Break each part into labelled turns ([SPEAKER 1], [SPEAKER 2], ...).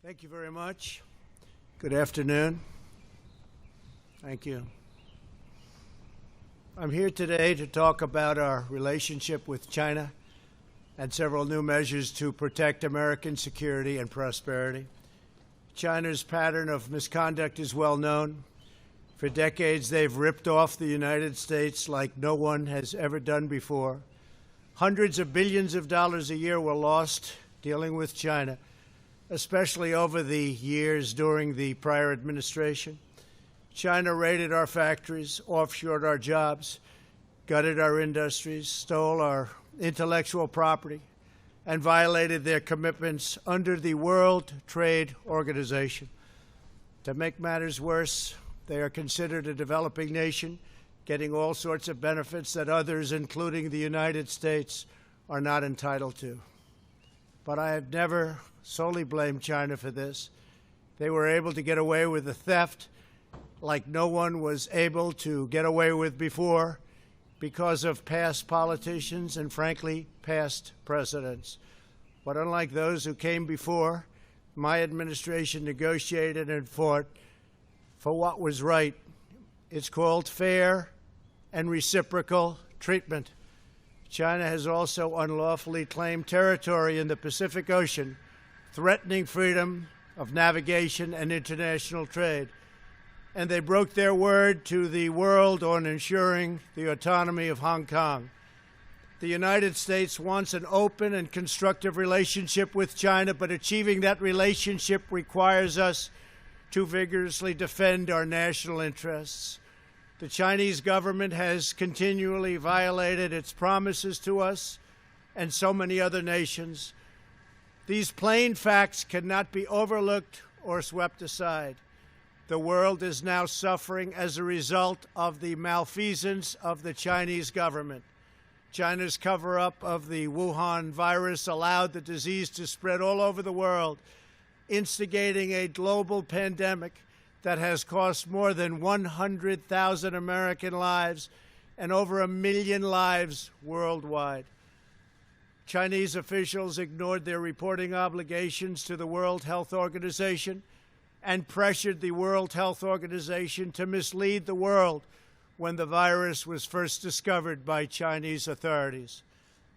[SPEAKER 1] Thank you very much. Good afternoon. Thank you. I'm here today to talk about our relationship with China and several new measures to protect American security and prosperity. China's pattern of misconduct is well known. For decades, they've ripped off the United States like no one has ever done before. Hundreds of billions of dollars a year were lost dealing with China, especially over the years during the prior administration. China raided our factories, offshored our jobs, gutted our industries, stole our intellectual property, and violated their commitments under the World Trade Organization. To make matters worse, they are considered a developing nation, getting all sorts of benefits that others, including the United States, are not entitled to. But I have never solely blamed China for this. They were able to get away with the theft like no one was able to get away with before because of past politicians and, frankly, past presidents. But unlike those who came before, my administration negotiated and fought for what was right. It's called fair and reciprocal treatment. China has also unlawfully claimed territory in the Pacific Ocean, threatening freedom of navigation and international trade. And they broke their word to the world on ensuring the autonomy of Hong Kong. The United States wants an open and constructive relationship with China, but achieving that relationship requires us to vigorously defend our national interests. The Chinese government has continually violated its promises to us and so many other nations. These plain facts cannot be overlooked or swept aside. The world is now suffering as a result of the malfeasance of the Chinese government. China's cover-up of the Wuhan virus allowed the disease to spread all over the world, instigating a global pandemic that has cost more than 100,000 American lives and over 1 million lives worldwide. Chinese officials ignored their reporting obligations to the World Health Organization and pressured the World Health Organization to mislead the world when the virus was first discovered by Chinese authorities.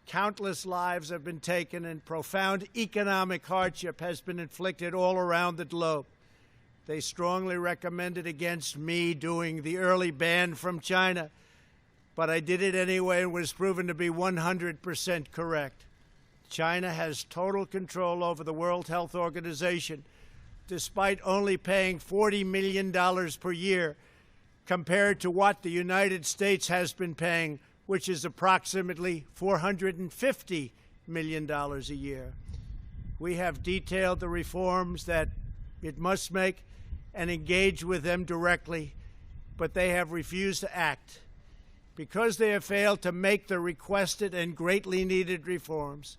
[SPEAKER 1] Countless lives have been taken and profound economic hardship has been inflicted all around the globe. They strongly recommended against me doing the early ban from China, but I did it anyway and was proven to be 100% correct. China has total control over the World Health Organization, despite only paying $40 million per year compared to what the United States has been paying, which is approximately $450 million a year. We have detailed the reforms that it must make and engage with them directly, but they have refused to act. Because they have failed to make the requested and greatly needed reforms,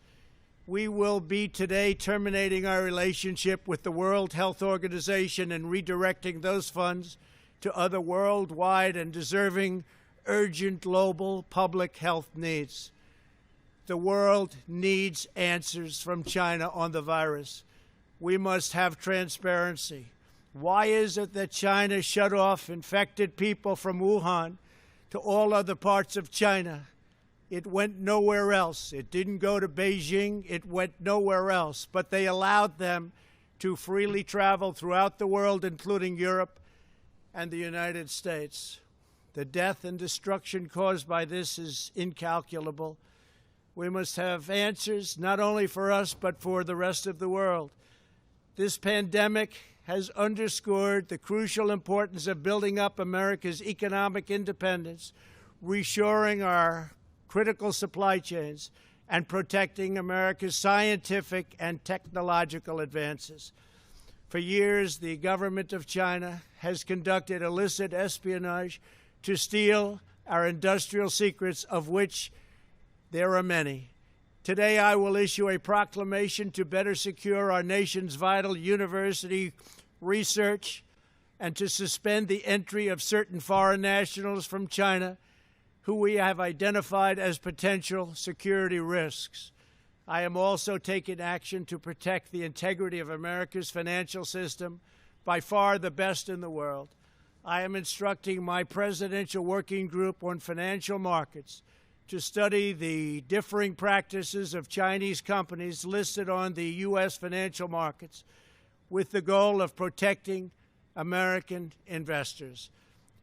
[SPEAKER 1] we will be today terminating our relationship with the World Health Organization and redirecting those funds to other worldwide and deserving urgent global public health needs. The world needs answers from China on the virus. We must have transparency. Why is it that China shut off infected people from Wuhan to all other parts of China? It went nowhere else. It didn't go to Beijing. It went nowhere else. But they allowed them to freely travel throughout the world, including Europe and the United States. The death and destruction caused by this is incalculable. We must have answers, not only for us, but for the rest of the world. This pandemic has underscored the crucial importance of building up America's economic independence, reshoring our critical supply chains, and protecting America's scientific and technological advances. For years, the government of China has conducted illicit espionage to steal our industrial secrets, of which there are many. Today, I will issue a proclamation to better secure our nation's vital university research and to suspend the entry of certain foreign nationals from China who we have identified as potential security risks. I am also taking action to protect the integrity of America's financial system, by far the best in the world. I am instructing my Presidential Working Group on Financial Markets to study the differing practices of Chinese companies listed on the U.S. financial markets with the goal of protecting American investors.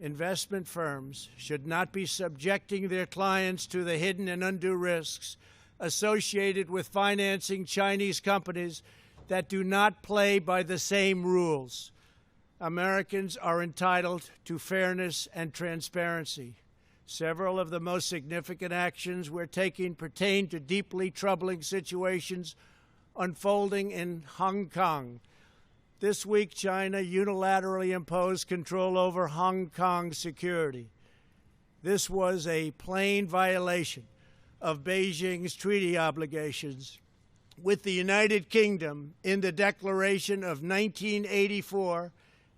[SPEAKER 1] Investment firms should not be subjecting their clients to the hidden and undue risks associated with financing Chinese companies that do not play by the same rules. Americans are entitled to fairness and transparency. Several of the most significant actions we're taking pertain to deeply troubling situations unfolding in Hong Kong. This week, China unilaterally imposed control over Hong Kong's security. This was a plain violation of Beijing's treaty obligations with the United Kingdom in the Declaration of 1984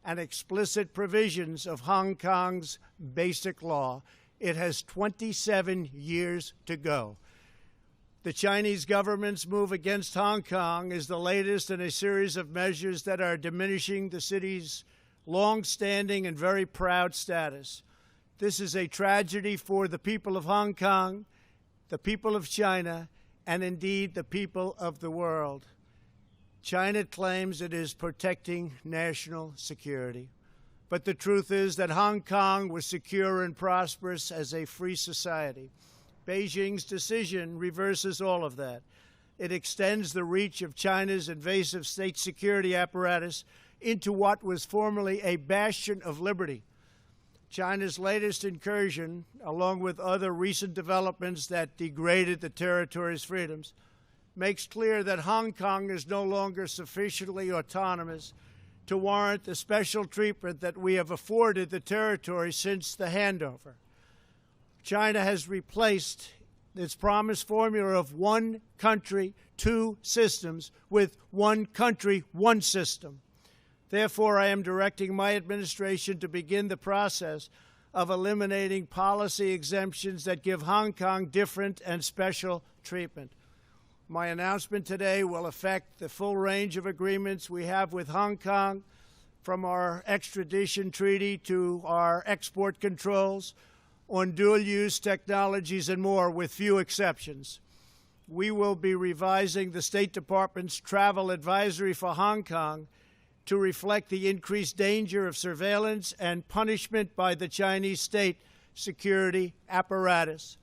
[SPEAKER 1] and explicit provisions of Hong Kong's Basic Law. It has 27 years to go. The Chinese government's move against Hong Kong is the latest in a series of measures that are diminishing the city's long-standing and very proud status. This is a tragedy for the people of Hong Kong, the people of China, and indeed the people of the world. China claims it is protecting national security. But the truth is that Hong Kong was secure and prosperous as a free society. Beijing's decision reverses all of that. It extends the reach of China's invasive state security apparatus into what was formerly a bastion of liberty. China's latest incursion, along with other recent developments that degraded the territory's freedoms, makes clear that Hong Kong is no longer sufficiently autonomous to warrant the special treatment that we have afforded the territory since the handover. China has replaced its promised formula of one country, two systems with one country, one system. Therefore, I am directing my administration to begin the process of eliminating policy exemptions that give Hong Kong different and special treatment. My announcement today will affect the full range of agreements we have with Hong Kong, from our extradition treaty to our export controls on dual-use technologies and more, with few exceptions. We will be revising the State Department's travel advisory for Hong Kong to reflect the increased danger of surveillance and punishment by the Chinese state security apparatus.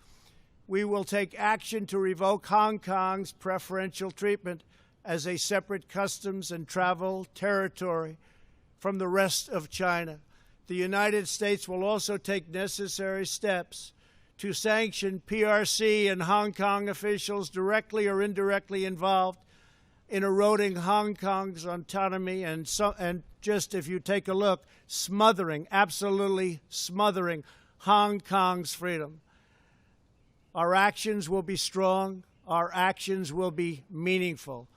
[SPEAKER 1] We will take action to revoke Hong Kong's preferential treatment as a separate customs and travel territory from the rest of China. The United States will also take necessary steps to sanction PRC and Hong Kong officials directly or indirectly involved in eroding Hong Kong's autonomy and just, if you take a look, absolutely smothering Hong Kong's freedom. Our actions will be strong. Our actions will be meaningful.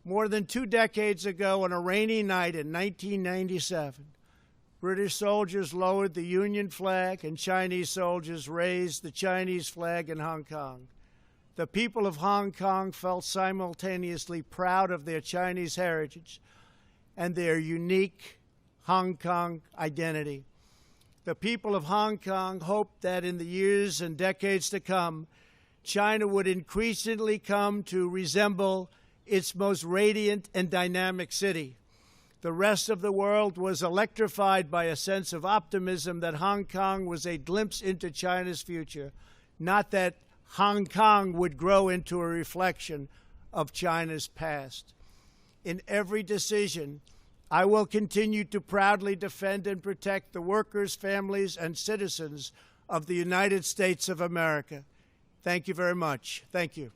[SPEAKER 1] More than 2 decades ago, on a rainy night in 1997, British soldiers lowered the Union flag and Chinese soldiers raised the Chinese flag in Hong Kong. The people of Hong Kong felt simultaneously proud of their Chinese heritage and their unique Hong Kong identity. The people of Hong Kong hoped that in the years and decades to come, China would increasingly come to resemble its most radiant and dynamic city. The rest of the world was electrified by a sense of optimism that Hong Kong was a glimpse into China's future, not that Hong Kong would grow into a reflection of China's past. In every decision, I will continue to proudly defend and protect the workers, families, and citizens of the United States of America. Thank you very much. Thank you.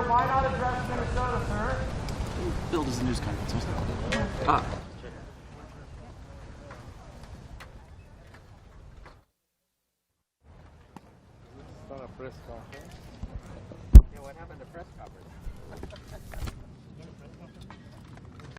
[SPEAKER 2] Why not address Minnesota, sir?
[SPEAKER 3] Billed as a news conference.
[SPEAKER 4] on a press conference.
[SPEAKER 5] Yeah, what happened to press